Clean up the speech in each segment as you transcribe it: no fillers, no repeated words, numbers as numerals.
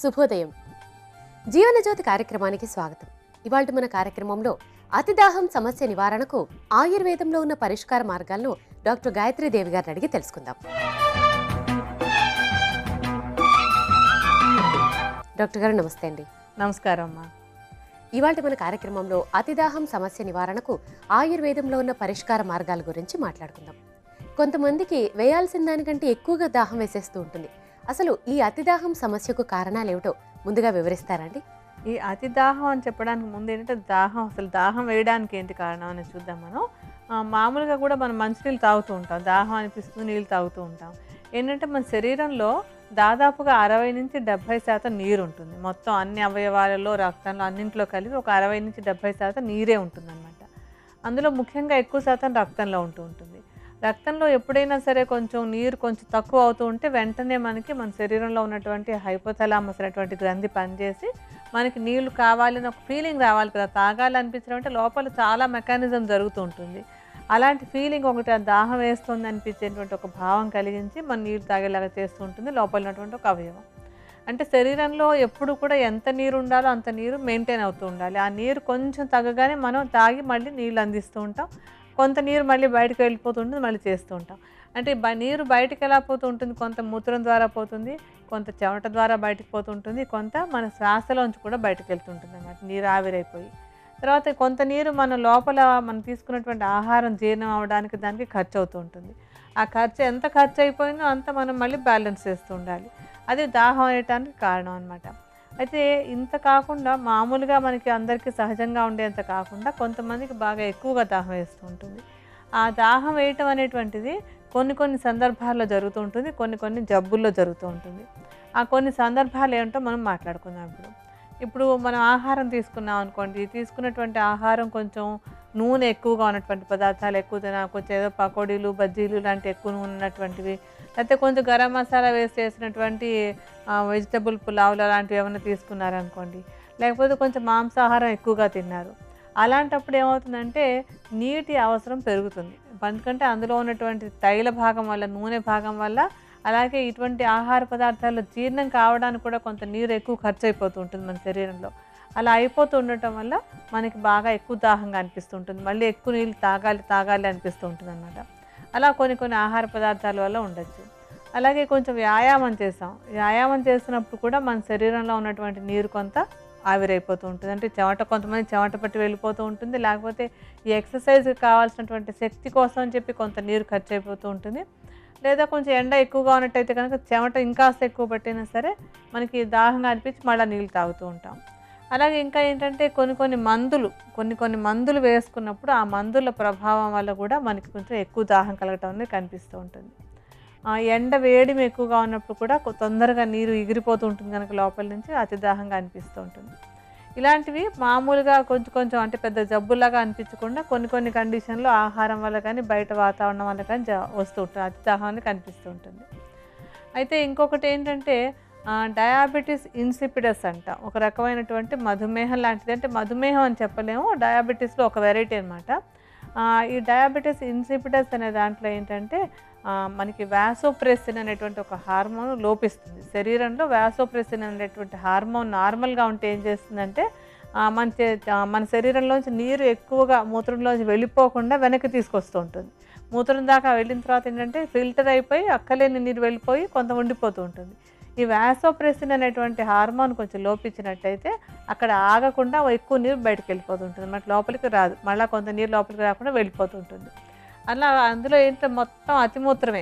శుభోదయం. జీవనజ్యోతి కార్యక్రమానికి స్వాగతం. ఇవాళ మన కార్యక్రమంలో అతిదాహం సమస్య నివారణకు ఆయుర్వేదంలో ఉన్న పరిష్కార మార్గాలను డాక్టర్ గాయత్రీ దేవి గారిని అడిగి తెలుసుకుందాం. డాక్టర్ గారు నమస్తే అండి. నమస్కారం అమ్మా. ఇవాళ మన కార్యక్రమంలో అతిదాహం సమస్య నివారణకు ఆయుర్వేదంలో ఉన్న పరిష్కార మార్గాల గురించి మాట్లాడుకుందాం. కొంతమందికి వేయాల్సిన దానికంటే ఎక్కువగా దాహం వేసేస్తూ ఉంటుంది. అసలు ఈ అతిదాహం సమస్యకు కారణాలు ఏమిటో ముందుగా వివరిస్తారండి? ఈ అతిదాహం అని చెప్పడానికి ముందు ఏంటంటే దాహం వేయడానికి ఏంటి కారణం అని చూద్దాం. మనం మామూలుగా కూడా మనం మంచినీళ్ళు తాగుతూ ఉంటాం, దాహం అనిపిస్తుంది నీళ్ళు తాగుతూ ఉంటాం. ఏంటంటే మన శరీరంలో దాదాపుగా 60-70% నీరు ఉంటుంది. మొత్తం అన్ని అవయవాలలో, రక్తంలో అన్నింటిలో కలిపి ఒక 60-70% నీరే ఉంటుందన్నమాట. అందులో ముఖ్యంగా ఎక్కువ శాతం రక్తంలో ఉంటుంది. రక్తంలో ఎప్పుడైనా సరే నీరు కొంచెం తక్కువ అవుతూ ఉంటే వెంటనే మన శరీరంలో ఉన్నటువంటి హైపోథలామస్ అనేటువంటి గ్రంథి పనిచేసి మనకి నీళ్లు కావాలని ఒక ఫీలింగ్ రావాలి కదా, తాగాలనిపించడం అంటే లోపల చాలా మెకానిజం జరుగుతూ ఉంటుంది. అలాంటి ఫీలింగ్ ఒకటి, దాహం వేస్తుంది అనిపించేటువంటి ఒక భావం కలిగించి మన నీళ్ళు తాగేలాగా చేస్తూ ఉంటుంది లోపల ఉన్నటువంటి ఒక అవయవం. అంటే శరీరంలో ఎప్పుడు కూడా ఎంత నీరు ఉండాలో అంత నీరు మెయింటైన్ అవుతూ ఉండాలి. ఆ నీరు కొంచెం తగ్గగానే మనం తాగి మళ్ళీ నీళ్ళు అందిస్తూ ఉంటాం. కొంత నీరు మళ్ళీ బయటకు వెళ్ళిపోతుంటుంది, మళ్ళీ చేస్తూ ఉంటాం. అంటే నీరు బయటకు ఎలా పోతూ ఉంటుంది, కొంత మూత్రం ద్వారా పోతుంది, కొంత చెమట ద్వారా బయటకు పోతుంటుంది, కొంత మన శ్వాసలోంచి కూడా బయటకు వెళ్తుంటుంది అన్నమాట, నీరు ఆవిరైపోయి. తర్వాత కొంత నీరు మన లోపల మనం తీసుకున్నటువంటి ఆహారం జీర్ణం అవ్వడానికి దానికి ఖర్చు అవుతూ ఉంటుంది. ఆ ఎంత ఖర్చు అయిపోయిందో అంత మనం మళ్ళీ బ్యాలెన్స్ చేస్తూ ఉండాలి. అది దాహం అయ్యటానికి కారణం అన్నమాట. అయితే ఇంత కాకుండా మామూలుగా మనకి అందరికీ సహజంగా ఉండేంత కాకుండా కొంతమందికి బాగా ఎక్కువగా దాహం వేస్తూ ఉంటుంది. ఆ దాహం వేయటం అనేటువంటిది కొన్ని సందర్భాల్లో జరుగుతూ ఉంటుంది, కొన్ని జబ్బుల్లో జరుగుతూ ఉంటుంది. ఆ కొన్ని సందర్భాలు ఏమిటో మనం మాట్లాడుకుందాం. ఇప్పుడు మనం ఆహారం తీసుకున్నాం అనుకోండి, తీసుకున్నటువంటి ఆహారం కొంచెం నూనె ఎక్కువగా ఉన్నటువంటి పదార్థాలు ఎక్కువ కొంచెం ఏదో పకోడీలు, బజ్జీలు లాంటి ఎక్కువ నూనె ఉన్నటువంటివి, లేకపోతే కొంచెం గరం మసాలా వేసి చేసినటువంటి వెజిటబుల్ పులావులు అలాంటివి ఏమైనా తీసుకున్నారనుకోండి, లేకపోతే కొంచెం మాంసాహారం ఎక్కువగా తిన్నారు, అలాంటప్పుడు ఏమవుతుందంటే నీటి అవసరం పెరుగుతుంది. ఎందుకంటే అందులో ఉన్నటువంటి తైల భాగం వల్ల, నూనె భాగం వల్ల, అలాగే ఇటువంటి ఆహార పదార్థాలు జీర్ణం కావడానికి కూడా కొంత నీరు ఎక్కువ ఖర్చు అయిపోతూ ఉంటుంది మన శరీరంలో. అలా అయిపోతూ ఉండటం వల్ల మనకి బాగా ఎక్కువ దాహంగా అనిపిస్తుంటుంది, మళ్ళీ ఎక్కువ నీళ్ళు తాగాలి అనిపిస్తూ ఉంటుంది అన్నమాట. అలా కొన్ని ఆహార పదార్థాల వల్ల ఉండొచ్చు. అలాగే కొంచెం వ్యాయామం చేస్తున్నప్పుడు కూడా మన శరీరంలో ఉన్నటువంటి నీరు కొంత ఆవిరైపోతూ ఉంటుంది. అంటే కొంతమంది చెమట పట్టి వెళ్ళిపోతూ ఉంటుంది, లేకపోతే ఈ ఎక్సర్సైజ్కి కావాల్సినటువంటి శక్తి కోసం అని చెప్పి కొంత నీరు ఖర్చు అయిపోతూ ఉంటుంది. లేదా కొంచెం ఎండ ఎక్కువగా ఉన్నట్టయితే కనుక చెమట ఇంకాస్త ఎక్కువ పట్టినా సరే మనకి దాహంగా అనిపించి మళ్ళీ నీళ్ళు తాగుతూ ఉంటాం. అలాగే ఇంకా ఏంటంటే కొన్ని మందులు వేసుకున్నప్పుడు ఆ మందుల ప్రభావం వల్ల కూడా మనకి కొంచెం ఎక్కువ దాహం కలగటం అనేది కనిపిస్తూ ఉంటుంది. ఎండ వేడి ఎక్కువగా ఉన్నప్పుడు కూడా తొందరగా నీరు ఎగిరిపోతూ ఉంటుంది కనుక లోపల నుంచి అతి దాహంగా అనిపిస్తూ ఉంటుంది. ఇలాంటివి మామూలుగా కొంచెం అంటే పెద్ద జబ్బులాగా అనిపించకుండా కొన్ని కండిషన్లో ఆహారం వల్ల కానీ బయట వాతావరణం వల్ల కానీ వస్తూ ఉంటుంది, అతి దాహం అనేది కనిపిస్తూ ఉంటుంది. అయితే ఇంకొకటి ఏంటంటే డయాబెటీస్ ఇన్సిపిడస్ అంట, ఒక రకమైనటువంటి మధుమేహం లాంటిది. అంటే మధుమేహం అని చెప్పలేము, డయాబెటీస్లో ఒక వెరైటీ అనమాట. ఈ డయాబెటీస్ ఇన్సిపిడస్ అనే దాంట్లో ఏంటంటే మనకి వాసోప్రెసిన్ అనేటువంటి ఒక హార్మోన్ లోపిస్తుంది శరీరంలో. వాసోప్రెసిన్ అనేటువంటి హార్మోన్ నార్మల్గా ఉంటే ఏం చేస్తుందంటే మన శరీరంలోంచి నీరు ఎక్కువగా మూత్రంలోంచి వెళ్ళిపోకుండా వెనక్కి తీసుకొస్తూ ఉంటుంది. మూత్రం దాకా వెళ్ళిన తర్వాత ఏంటంటే ఫిల్టర్ అయిపోయి అక్కలేని నీరు వెళ్ళిపోయి కొంత ఉండిపోతూ ఉంటుంది. ఈ వాసోప్రెసిన్ అనేటువంటి హార్మోన్ కొంచెం లోపించినట్టయితే అక్కడ ఆగకుండా ఎక్కువ నీరు బయటకు వెళ్ళిపోతుంటుంది, మనకి లోపలికి రాదు, మళ్ళీ కొంత నీరు లోపలికి రాకుండా వెళ్ళిపోతుంటుంది. అలా అందులో ఏంటంటే మొత్తం అతిమూత్రమే,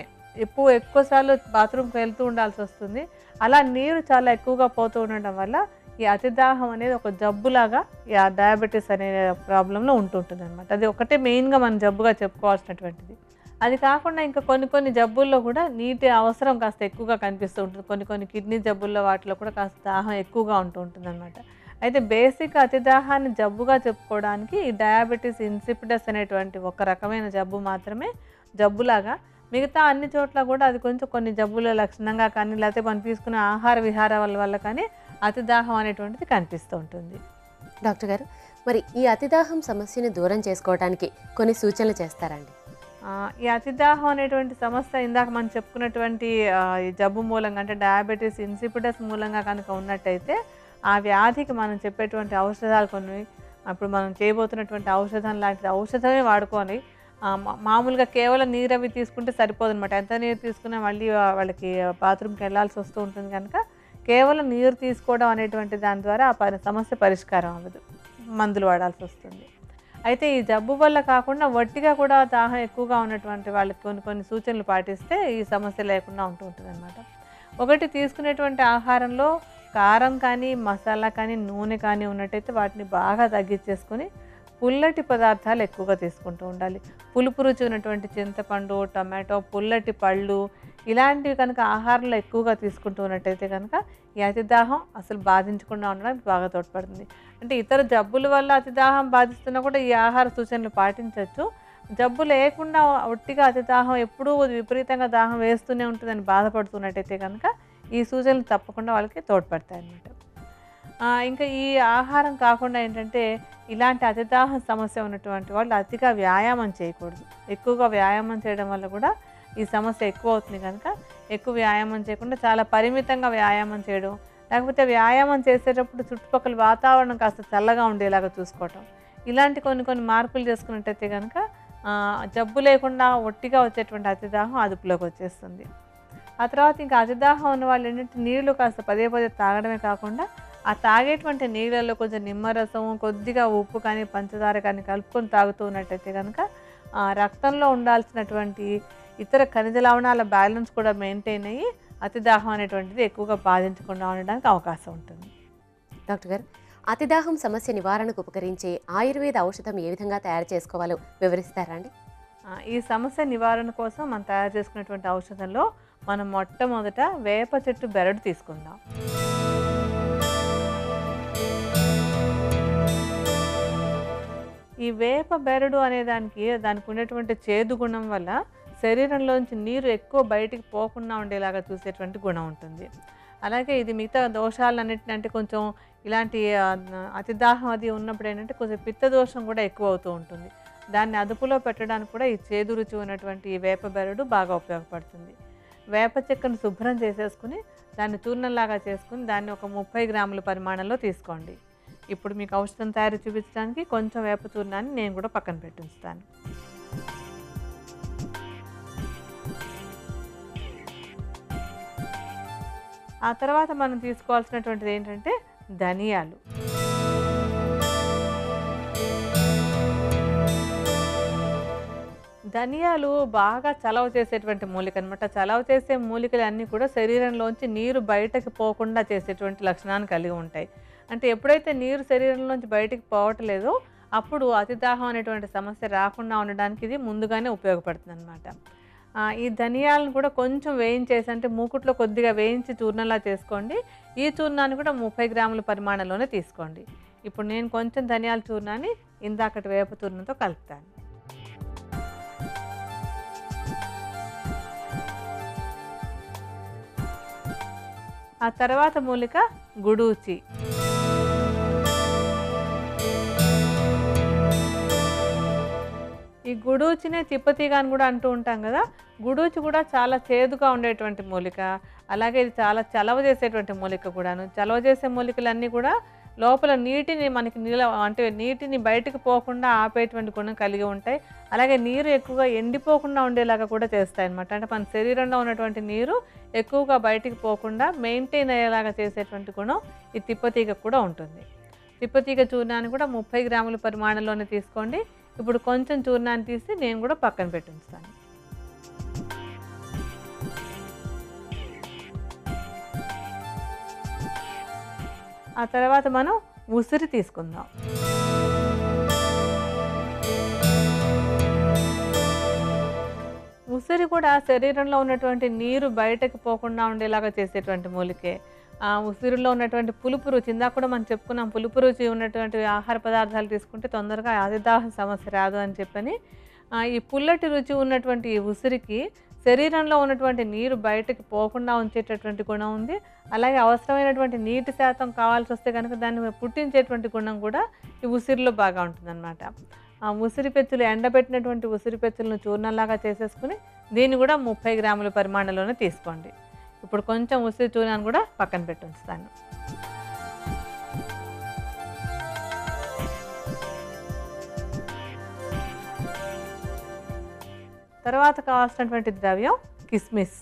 ఎక్కువసార్లు బాత్రూమ్కి వెళ్తూ ఉండాల్సి వస్తుంది. అలా నీరు చాలా ఎక్కువగా పోతూ ఉండడం వల్ల ఈ అతిదాహం అనేది ఒక జబ్బులాగా ఈ డయాబెటీస్ అనే ప్రాబ్లంలో ఉంటుంటుంది అనమాట. అది ఒకటే మెయిన్గా మనం జబ్బుగా చెప్పుకోవాల్సినటువంటిది. అది కాకుండా ఇంకా కొన్ని జబ్బుల్లో కూడా నీటి అవసరం కాస్త ఎక్కువగా కనిపిస్తూ ఉంటుంది. కొన్ని కిడ్నీ జబ్బుల్లో వాటిలో కూడా కాస్త దాహం ఎక్కువగా ఉంటుంది అనమాట. అయితే బేసిక్ అతిదాహాన్ని జబ్బుగా చెప్పుకోవడానికి ఈ డయాబెటీస్ ఇన్సిపిడస్ అనేటువంటి ఒక రకమైన జబ్బు మాత్రమే జబ్బులాగా, మిగతా అన్ని చోట్ల కూడా అది కొన్ని జబ్బుల లక్షణంగా కానీ, లేకపోతే మనం తీసుకునే ఆహార విహారాల వల్ల కానీ అతిదాహం అనేటువంటిది కనిపిస్తూ ఉంటుంది. డాక్టర్ గారు, మరి ఈ అతిదాహం సమస్యని దూరం చేసుకోవడానికి కొన్ని సూచనలు చేస్తారండి? ఈ అతిదాహం అనేటువంటి సమస్య ఇందాక మనం చెప్పుకున్నటువంటి ఈ జబ్బు మూలంగా అంటే డయాబెటీస్ ఇన్సిపిడస్ మూలంగా కనుక ఉన్నట్టయితే ఆ వ్యాధికి మనం చెప్పేటువంటి ఔషధాలు కొన్ని అప్పుడు మనం చేయబోతున్నటువంటి ఔషధం లాంటిది ఔషధమే వాడుకోవాలి. మామూలుగా కేవలం నీరు అవి తీసుకుంటే సరిపోదనమాట. ఎంత నీరు తీసుకున్నా మళ్ళీ వాళ్ళకి బాత్రూమ్కి వెళ్ళాల్సి వస్తూ ఉంటుంది కనుక కేవలం నీరు తీసుకోవడం అనేటువంటి దాని ద్వారా ఆ సమస్య పరిష్కారం అవ్వదు, మందులు వాడాల్సి వస్తుంది. అయితే ఈ జబ్బు వల్ల కాకుండా వట్టిగా కూడా దాహం ఎక్కువగా ఉన్నటువంటి వాళ్ళకి కొన్ని కొన్ని సూచనలు పాటిస్తే ఈ సమస్య లేకుండా ఉంటుంది అనమాట. ఒకటి, తీసుకునేటువంటి ఆహారంలో కారం కానీ మసాలా కానీ నూనె కానీ ఉన్నట్టయితే వాటిని బాగా తగ్గించేసుకొని పుల్లటి పదార్థాలు ఎక్కువగా తీసుకుంటూ ఉండాలి. పులుపు రుచి ఉన్నటువంటి చింతపండు, టమాటో, పుల్లటి పళ్ళు ఇలాంటివి కనుక ఆహారంలో ఎక్కువగా తీసుకుంటూ ఉన్నట్టయితే కనుక ఈ అతిదాహం అసలు బాధించకుండా ఉండడానికి బాగా తోడ్పడుతుంది. అంటే ఇతర జబ్బుల వల్ల అతిదాహం బాధిస్తున్నా కూడా ఈ ఆహార సూచనలు పాటించవచ్చు. జబ్బు లేకుండా ఒట్టిగా అతిదాహం ఎప్పుడూ విపరీతంగా దాహం వేస్తూనే ఉంటుందని బాధపడుతున్నట్టయితే కనుక ఈ సూచనలు తప్పకుండా వాళ్ళకి తోడ్పడతాయి అన్నమాట. ఇంకా ఈ ఆహారం కాకుండా ఏంటంటే ఇలాంటి అతిదాహం సమస్య ఉన్నటువంటి వాళ్ళు అతిగా వ్యాయామం చేయకూడదు. ఎక్కువగా వ్యాయామం చేయడం వల్ల కూడా ఈ సమస్య ఎక్కువ అవుతుంది కనుక ఎక్కువ వ్యాయామం చేయకుండా చాలా పరిమితంగా వ్యాయామం చేయడం, లేకపోతే వ్యాయామం చేసేటప్పుడు చుట్టుపక్కల వాతావరణం కాస్త చల్లగా ఉండేలాగా చూసుకోవటం, ఇలాంటి కొన్ని కొన్ని మార్పులు చేసుకున్నట్టయితే కనుక జబ్బు లేకుండా ఒట్టిగా వచ్చేటువంటి అతిదాహం అదుపులోకి వచ్చేస్తుంది. ఆ తర్వాత ఇంకా అతిదాహం ఉన్న వాళ్ళు ఏంటంటే నీళ్లు కాస్త పదే పదే తాగడమే కాకుండా ఆ తాగేటువంటి నీళ్ళల్లో కొంచెం నిమ్మరసం, కొద్దిగా ఉప్పు కానీ పంచదార కానీ కలుపుకొని తాగుతూ ఉన్నట్టయితే కనుక రక్తంలో ఉండాల్సినటువంటి ఇతర ఖనిజ లవణాల బ్యాలెన్స్ కూడా మెయింటైన్ అయ్యి అతిదాహం అనేటువంటిది ఎక్కువగా బాధించకుండా ఉండడానికి అవకాశం ఉంటుంది. డాక్టర్ గారు, అతిదాహం సమస్య నివారణకు ఉపకరించే ఆయుర్వేద ఔషధం ఏ విధంగా తయారు చేసుకోవాలో వివరిస్తారా అండి? ఈ సమస్య నివారణ కోసం మనం తయారు చేసుకునేటువంటి ఔషధంలో మనం మొట్టమొదట వేప చెట్టు బెరడు తీసుకుందాం. ఈ వేప బెరడు అనే దానికి ఉన్నటువంటి చేదు గుణం వల్ల శరీరంలోంచి నీరు ఎక్కువ బయటికి పోకుండా ఉండేలాగా చూసేటువంటి గుణం ఉంటుంది. అలాగే ఇది మిగతా దోషాలన్నింటినీ అంటే కొంచెం ఇలాంటి అతిదాహం అది ఉన్నప్పుడు ఏంటంటే కొంచెం పిత్త దోషం కూడా ఎక్కువ అవుతూ ఉంటుంది. దాన్ని అదుపులో పెట్టడానికి కూడా ఈ చేదు రుచి ఉన్నటువంటి ఈ వేప బెరడు బాగా ఉపయోగపడుతుంది. వేప చెక్కను శుభ్రం చేసేసుకుని దాన్ని చూర్ణంలాగా చేసుకుని దాన్ని ఒక 30 గ్రాముల పరిమాణంలో తీసుకోండి. ఇప్పుడు మీకు ఔషధం తయారు చూపించడానికి కొంచెం వేప చూర్ణాన్ని నేను కూడా పక్కన పెట్టిస్తాను. ఆ తర్వాత మనం తీసుకోవాల్సినటువంటిది ఏంటంటే ధనియాలు. ధనియాలు బాగా చలవ చేసేటువంటి మూలిక అనమాట. చలవ చేసే మూలికలు అన్నీ కూడా శరీరంలోంచి నీరు బయటకు పోకుండా చేసేటువంటి లక్షణాన్ని కలిగి ఉంటాయి. అంటే ఎప్పుడైతే నీరు శరీరంలోంచి బయటికి పోవట్లేదో అప్పుడు అతిదాహం అనేటువంటి సమస్య రాకుండా ఉండడానికి ఇది ముందుగానే ఉపయోగపడుతుంది అనమాట. ఈ ధనియాలను కూడా కొంచెం వేయించేసి అంటే మూకుట్లో కొద్దిగా వేయించి చూర్ణంలా చేసుకోండి. ఈ చూర్ణాన్ని కూడా 30 గ్రాముల పరిమాణంలోనే తీసుకోండి. ఇప్పుడు నేను కొంచెం ధనియాల చూర్ణాన్ని ఇందాకటి వేప చూర్ణంతో కలుపుతాను. ఆ తర్వాత మూలిక గుడూచి. ఈ గుడూచినే తిప్పతీగ అని కూడా అంటూ ఉంటాం కదా. గుడూచి కూడా చాలా చేదుగా ఉండేటువంటి మూలిక. అలాగే ఇది చాలా చలవ చేసేటువంటి మూలిక కూడాను. చలవ చేసే మూలికలన్నీ కూడా లోపల నీటిని మనకి అంటే నీటిని బయటకు పోకుండా ఆపేటువంటి గుణం కలిగి ఉంటాయి. అలాగే నీరు ఎక్కువగా ఎండిపోకుండా ఉండేలాగా కూడా చేస్తాయి అన్నమాట. అంటే మన శరీరంలో ఉన్నటువంటి నీరు ఎక్కువగా బయటికి పోకుండా మెయింటైన్ అయ్యేలాగా చేసేటువంటి గుణం ఈ తిప్పతీగ కూడా ఉంటుంది. తిప్పతీగ చూర్ణాన్ని కూడా 30 గ్రాముల పరిమాణంలోనే తీసుకోండి. ఇప్పుడు కొంచెం చూర్ణాన్ని తీసి నేను కూడా పక్కన పెట్టి ఉంచుతాను. ఆ తర్వాత మనం ఉసిరి తీసుకుందాం. ఉసిరి కూడా శరీరంలో ఉన్నటువంటి నీరు బయటకు పోకుండా ఉండేలాగా చేసేటువంటి మూలికే. ఉసిరిలో ఉన్నటువంటి పులుపు రుచి ఇందాక కూడా మనం చెప్పుకున్నాం. పులుపు రుచి ఉన్నటువంటి ఆహార పదార్థాలు తీసుకుంటే తొందరగా అతిదాహ సమస్య రాదు అని చెప్పని ఈ పుల్లటి రుచి ఉన్నటువంటి ఈ ఉసిరికి శరీరంలో ఉన్నటువంటి నీరు బయటకు పోకుండా ఉంచేటటువంటి గుణం ఉంది. అలాగే అవసరమైనటువంటి నీటి శాతం కావాల్సి వస్తే కనుక దాన్ని పుట్టించేటువంటి గుణం కూడా ఈ ఉసిరిలో బాగా ఉంటుందన్నమాట. ఆ ఉసిరి పెచ్చులు, ఎండబెట్టినటువంటి ఉసిరి పెచ్చులను చూర్ణంలాగా చేసేసుకుని దీన్ని కూడా 30 గ్రాముల పరిమాణంలోనే తీసుకోండి. ఇప్పుడు కొంచెం ఉసిరి చూర్ణాన్ని కూడా పక్కన పెట్టి ఉంచుతాను. తర్వాత కావాల్సినటువంటి ద్రవ్యం కిస్మిస్.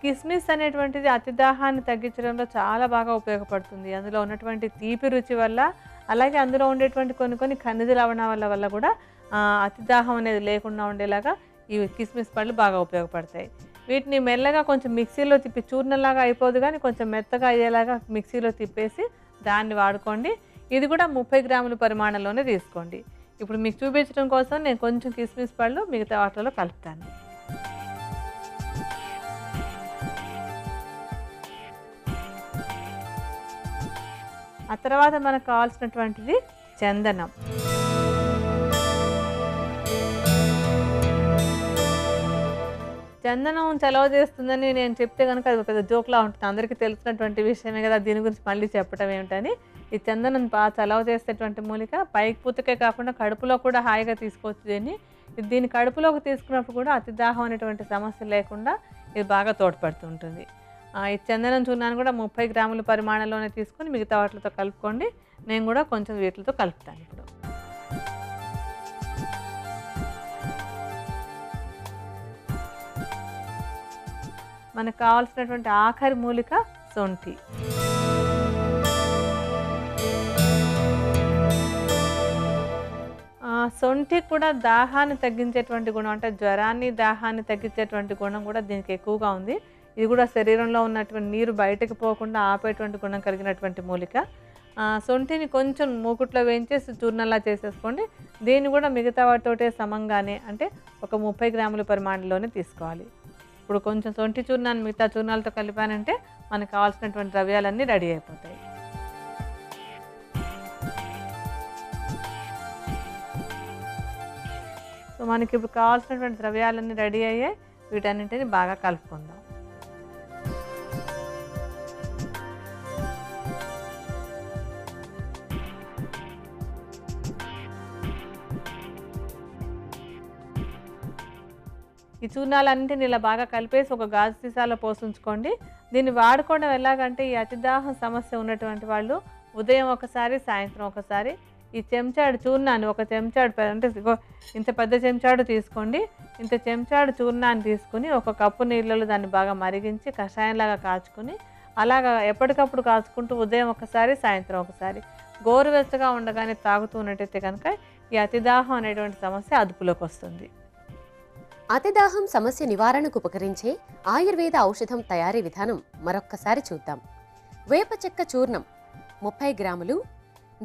కిస్మిస్ అనేటువంటిది అతిదాహాన్ని తగ్గించడంలో చాలా బాగా ఉపయోగపడుతుంది. అందులో ఉన్నటువంటి తీపి రుచి వల్ల, అలాగే అందులో ఉండేటువంటి కొన్ని ఖనిజ లవణాల వల్ల కూడా అతిదాహం అనేది లేకుండా ఉండేలాగా ఈ కిస్మిస్ పళ్ళు బాగా ఉపయోగపడతాయి. వీటిని మెల్లగా కొంచెం మిక్సీలో తిప్పి, చూర్ణంలాగా అయిపోదు కానీ కొంచెం మెత్తగా అయ్యేలాగా మిక్సీలో తిప్పేసి దాన్ని వాడుకోండి. ఇది కూడా 30 గ్రాముల పరిమాణంలోనే తీసుకోండి. ఇప్పుడు మీకు చూపించడం కోసం నేను కొంచెం కిస్మిస్ పళ్ళు మిగతా వాటిలో కలుపుతాను. ఆ తర్వాత మనకు కావాల్సినటువంటిది చందనం. చందనం చలవ చేస్తుందని నేను చెప్తే కనుక అది పెద్ద జోక్లా ఉంటుంది. అందరికీ తెలిసినటువంటి విషయమే కదా, దీని గురించి మళ్ళీ చెప్పడం ఏమిటని. ఈ చందనం బాగా చలవ చేసేటువంటి మూలిక. పైకి పూతకే కాకుండా కడుపులో కూడా హాయిగా తీసుకోవచ్చు దీన్ని. దీన్ని కడుపులోకి తీసుకున్నప్పుడు కూడా అతిదాహం అనేటువంటి సమస్య లేకుండా ఇది బాగా తోడ్పడుతుంటుంది. ఈ చందనం చూర్ణాన్ని కూడా 30 గ్రాముల పరిమాణంలోనే తీసుకొని మిగతా వాటితో కలుపుకోండి. నేను కూడా కొంచెం వీటితో కలుపుతాను ఇప్పుడు. మనకు కావాల్సినటువంటి ఆఖరి మూలిక సొంఠి. సొంఠి కూడా దాహాన్ని తగ్గించేటువంటి గుణం, అంటే జ్వరాన్ని దాహాన్ని తగ్గించేటువంటి గుణం కూడా దీనికి ఎక్కువగా ఉంది. ఇది కూడా శరీరంలో ఉన్నటువంటి నీరు బయటకు పోకుండా ఆపేటువంటి గుణం కలిగినటువంటి మూలిక. సొంఠిని కొంచెం మూకుట్లో వేయించేసి చూర్ణంలా చేసేసుకోండి. దీన్ని కూడా మిగతా వాటితోటే సమంగానే, అంటే ఒక 30 గ్రాముల పరిమాణంలోనే తీసుకోవాలి. ఇప్పుడు కొంచెం సొంఠి చూర్ణాన్ని మిగతా చూర్ణాలతో కలిపానంటే మనకు కావాల్సినటువంటి ద్రవ్యాలన్నీ రెడీ అయిపోతాయి. సో మనకి ఇప్పుడు కావాల్సినటువంటి ద్రవ్యాలన్నీ రెడీ అయ్యాయి. వీటన్నింటిని బాగా కలుపుకుందాం. ఈ చూర్ణాలన్నింటిని ఇలా బాగా కలిపేసి ఒక గాజు సీసాలో పోసుంచుకోండి. దీన్ని వాడుకోవడం ఎలాగంటే, ఈ అతిదాహం సమస్య ఉన్నటువంటి వాళ్ళు ఉదయం ఒకసారి, సాయంత్రం ఒకసారి ఈ చెంచాడు చూర్ణాన్ని, ఒక చెంచాడు అంటే ఇంత పెద్ద చెంచాడు తీసుకోండి. ఇంత చెంచాడు చూర్ణాన్ని తీసుకుని ఒక కప్పు నీళ్ళలో దాన్ని బాగా మరిగించి కషాయంలాగా కాచుకుని, అలాగా ఎప్పటికప్పుడు కాచుకుంటూ ఉదయం ఒకసారి, సాయంత్రం ఒకసారి గోరువెచ్చగా ఉండగానే తాగుతూ ఉన్నట్టయితే కనుక ఈ అతిదాహం అనేటువంటి సమస్య అదుపులోకి వస్తుంది. అతిదాహం సమస్య నివారణకు ఉపకరించే ఆయుర్వేద ఔషధం తయారీ విధానం మరొక్కసారి చూద్దాం. వేప చెక్క చూర్ణం 30 గ్రాములు,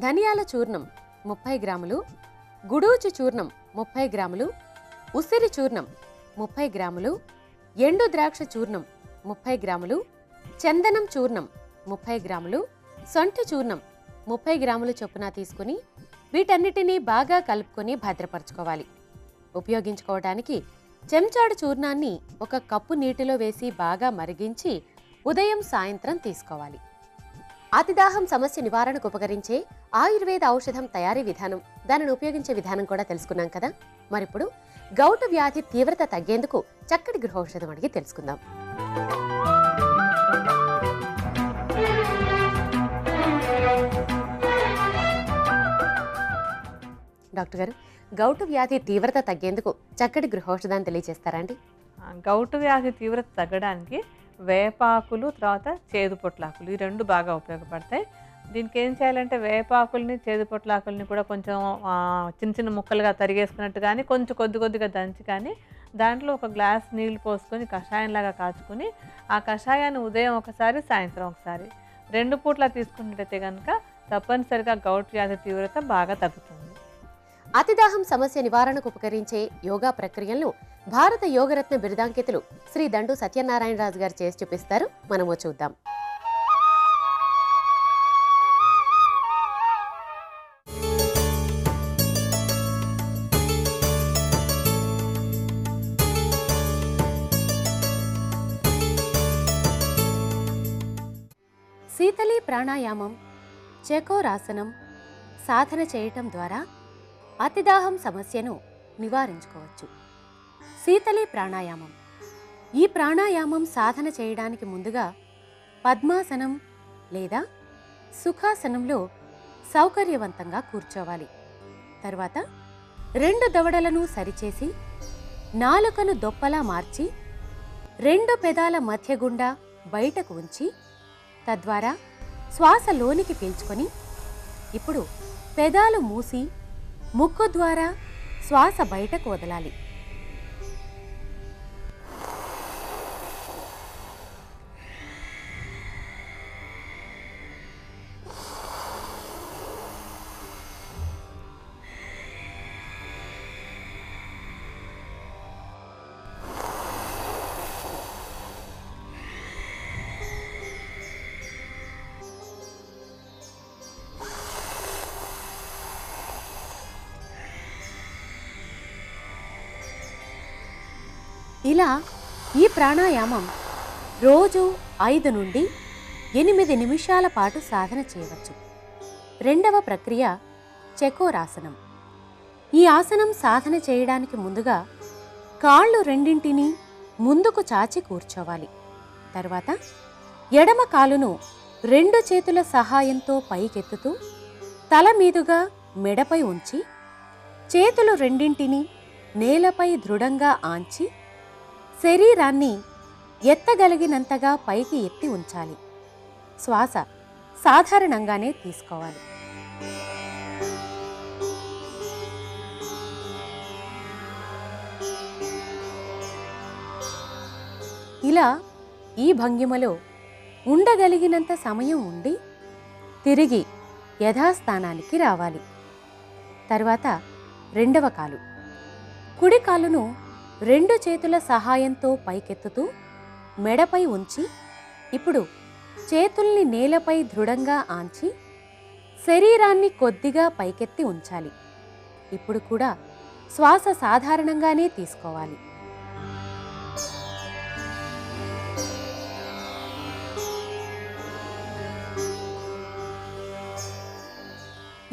ధనియాల చూర్ణం 30 గ్రాములు, గుడూచి చూర్ణం 30 గ్రాములు, ఉసిరి చూర్ణం 30 గ్రాములు, ఎండు ద్రాక్ష చూర్ణం 30 గ్రాములు, చందనం చూర్ణం 30 గ్రాములు, సొంఠి చూర్ణం 30 గ్రాములు చొప్పున తీసుకుని వీటన్నిటినీ బాగా కలుపుకొని భద్రపరచుకోవాలి. ఉపయోగించుకోవడానికి చెంచాడు చూర్ణాన్ని ఒక కప్పు నీటిలో వేసి బాగా మరిగించి ఉదయం సాయంత్రం తీసుకోవాలి. అతిదాహం సమస్య నివారణకు ఉపకరించే ఆయుర్వేద ఔషధం తయారీ విధానం, దానిని ఉపయోగించే విధానం కూడా తెలుసుకున్నాం కదా. మరిప్పుడు గౌటు వ్యాధి తీవ్రత తగ్గేందుకు చక్కటి గృహౌషధం అడిగి తెలుసుకుందాం. డాక్టర్ గారు, గౌటు వ్యాధి తీవ్రత తగ్గేందుకు చక్కటి గృహౌషధాన్ని తెలియజేస్తారా అండి? గౌటు వ్యాధి తీవ్రత తగ్గడానికి వేపాకులు, తర్వాత చేదు పొట్లాకులు, ఈ రెండు బాగా ఉపయోగపడతాయి. దీనికి ఏం చేయాలంటే, వేపాకుల్ని, చేదు పొట్లాకుల్ని కూడా కొంచెం చిన్న చిన్న ముక్కలుగా తరిగేసుకున్నట్టు కానీ, కొంచెం కొద్దిగా దంచి కానీ దాంట్లో ఒక గ్లాస్ నీళ్లు పోసుకొని కషాయంలాగా కాచుకొని, ఆ కషాయాన్ని ఉదయం ఒకసారి, సాయంత్రం ఒకసారి 2 పూట్ల తీసుకున్నట్టయితే కనుక తప్పనిసరిగా గౌటు వ్యాధి తీవ్రత బాగా తగ్గుతుంది. అతిదాహం సమస్య నివారణకు ఉపకరించే యోగా ప్రక్రియలను భారత యోగరత్న బిరుదాంకితులు శ్రీ దండు సత్యనారాయణరాజు గారు చేసి చూపిస్తారు. మనము చూద్దాం. శీతలీ ప్రాణాయామం, చకోరాసనం సాధన చేయటం ద్వారా అతిదాహం సమస్యను నివారించుకోవచ్చు. శీతలీ ప్రాణాయామం. ఈ ప్రాణాయామం సాధన చేయడానికి ముందుగా పద్మాసనం లేదా సుఖాసనంలో సౌకర్యవంతంగా కూర్చోవాలి. తర్వాత 2 దవడలను సరిచేసి నాలుకను దొప్పలా మార్చి 2 పెదాల మధ్య గుండా బయటకు ఉంచి తద్వారా శ్వాస లోనికి పీల్చుకొని ఇప్పుడు పెదాలు మూసి ముక్కు ద్వారా శ్వాస బయటకు వదలాలి. ఇలా ఈ ప్రాణాయామం రోజు 5 నుండి 8 నిమిషాల పాటు సాధన చేయవచ్చు. రెండవ ప్రక్రియ చకోరాసనం. ఈ ఆసనం సాధన చేయడానికి ముందుగా కాళ్ళు రెండింటినీ ముందుకు చాచి కూర్చోవాలి. తర్వాత ఎడమ కాలును 2 చేతుల సహాయంతో పైకెత్తుతూ తల మీదుగా మెడపై ఉంచి చేతులు రెండింటినీ నేలపై దృఢంగా ఆంచి శరీరాన్ని ఎత్తగలిగినంతగా పైకి ఎత్తి ఉంచాలి. శ్వాస సాధారణంగానే తీసుకోవాలి. ఇలా ఈ భంగిమలో ఉండగలిగినంత సమయం ఉండి తిరిగి యథాస్థానానికి రావాలి. తర్వాత రెండవ కాలు. కుడి కాలును 2 చేతుల సహాయంతో పైకెత్తుతూ మెడపై ఉంచి ఇప్పుడు చేతుల్ని నేలపై దృఢంగా ఆంచి శరీరాన్ని కొద్దిగా పైకెత్తి ఉంచాలి. ఇప్పుడు కూడా శ్వాస సాధారణంగానే తీసుకోవాలి.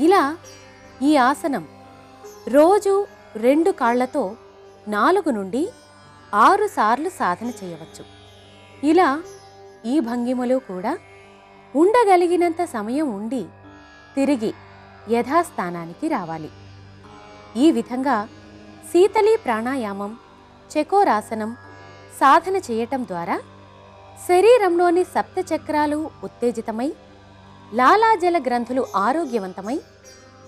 ఇలా ఈ ఆసనం రోజు 2 కాళ్లతో 4 నుండి 6 సార్లు సాధన చేయవచ్చు. ఇలా ఈ భంగిమలో కూడా ఉండగలిగినంత సమయం ఉండి తిరిగి యథాస్థానానికి రావాలి. ఈ విధంగా శీతలీ ప్రాణాయామం, చకోరాసనం సాధన చేయటం ద్వారా శరీరంలోని సప్తచక్రాలు ఉత్తేజితమై లాలాజల గ్రంథులు ఆరోగ్యవంతమై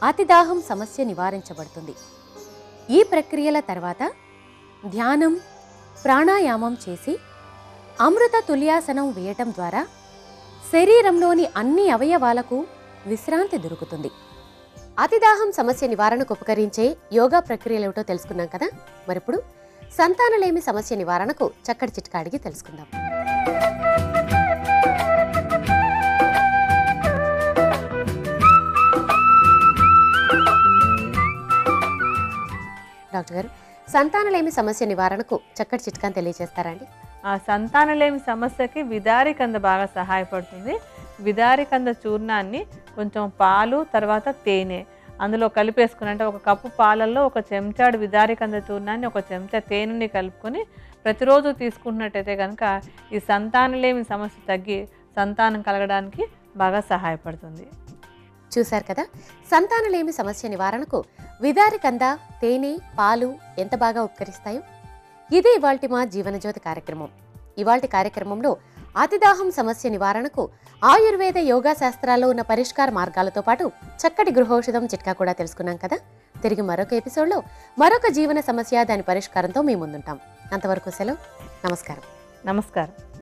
అతిదాహం సమస్య నివారించబడుతుంది. ఈ ప్రక్రియల తర్వాత ధ్యానం, ప్రాణాయామం చేసి అమృత తుల్యాసనం వేయటం ద్వారా శరీరంలోని అన్ని అవయవాలకు విశ్రాంతి దొరుకుతుంది. అతిదాహం సమస్య నివారణకు ఉపకరించే యోగా ప్రక్రియలేమిటో తెలుసుకున్నాం కదా. మరిప్పుడు సంతానలేమి సమస్య నివారణకు చక్కటి చిట్కా అడిగి తెలుసుకుందాం. డాక్టర్ గారు, సంతానలేమి సమస్య నివారణకు చక్కటి చిట్కాని తెలియజేస్తారండి? ఆ సంతానలేమి సమస్యకి విదారికంద బాగా సహాయపడుతుంది. విదారికంద చూర్ణాన్ని కొంచెం పాలు తర్వాత తేనె అందులో కలిపేసుకుని, అంటే 1 కప్పు పాలల్లో 1 చెంచాడు విదారికంద చూర్ణాన్ని 1 చెంచా తేనెని కలుపుకొని ప్రతిరోజు తీసుకుంటున్నట్టయితే కనుక ఈ సంతానలేమి సమస్య తగ్గి సంతానం కలగడానికి బాగా సహాయపడుతుంది. చూశారు కదా, సంతానలేమి సమస్య నివారణకు విదారికంద, తేనె, పాలు ఎంత బాగా ఉపకరిస్తాయో. ఇది ఇవాల్టి మా జీవనజ్యోతి కార్యక్రమం. ఇవాల్టి కార్యక్రమంలో అతిదాహం సమస్య నివారణకు ఆయుర్వేద యోగా శాస్త్రాల్లో ఉన్న పరిష్కార మార్గాలతో పాటు చక్కటి గృహౌషధం చిట్కా కూడా తెలుసుకున్నాం కదా. తిరిగి మరొక ఎపిసోడ్లో మరొక జీవన సమస్య, దాని పరిష్కారంతో మీ ముందుంటాం. అంతవరకు సెలవు. నమస్కారం. నమస్కారం.